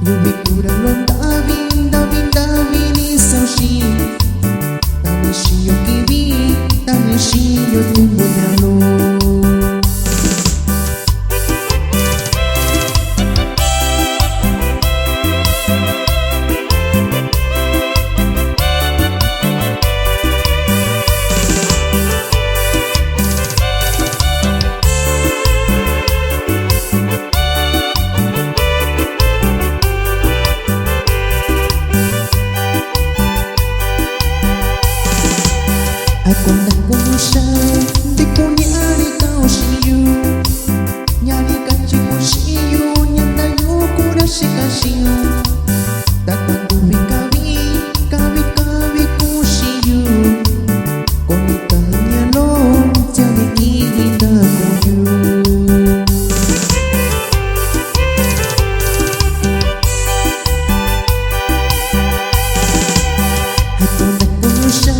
Yubi kurang lo davi ni sao shi. Tani shi yo kibi, tani shi yo tumbunyalo. Ako nagpumusya, di ko nyari kau siyo. Nyari kachi ko siyo, nyanayo ko na si kasiyo. Datang tuwi kawi ko siyo. Kung ikanya lo, tiyan ikinda ko yun. Ako nagpumusya,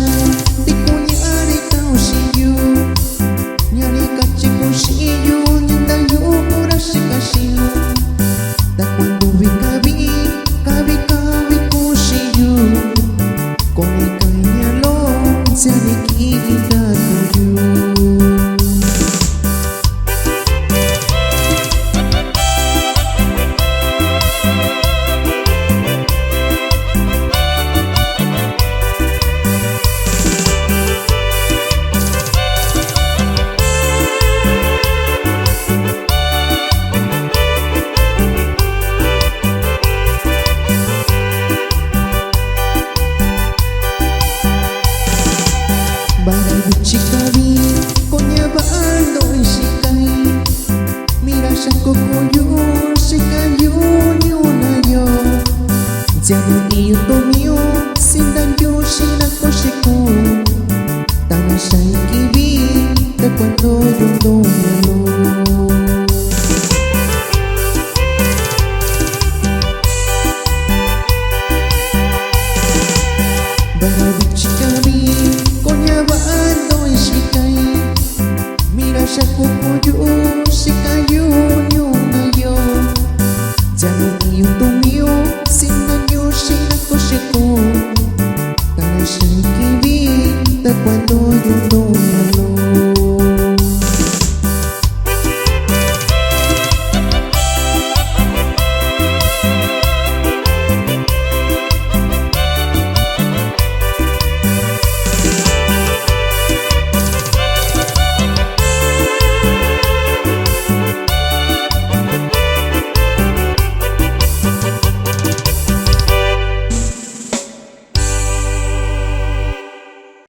di ko nyari kachi ko siyo, nyanayo ko na si kasiyo. Datang tuwi kawi ko siyo. Kung ikanya lo, tiyan ikinda ko yun. Barai buchikabi, konya bando ishikai. Mira shako koyo, shikayo nyunayo. Jano iyo tomio, sindayo shinako shiko. Tama shai kibi, de cuando yo doy.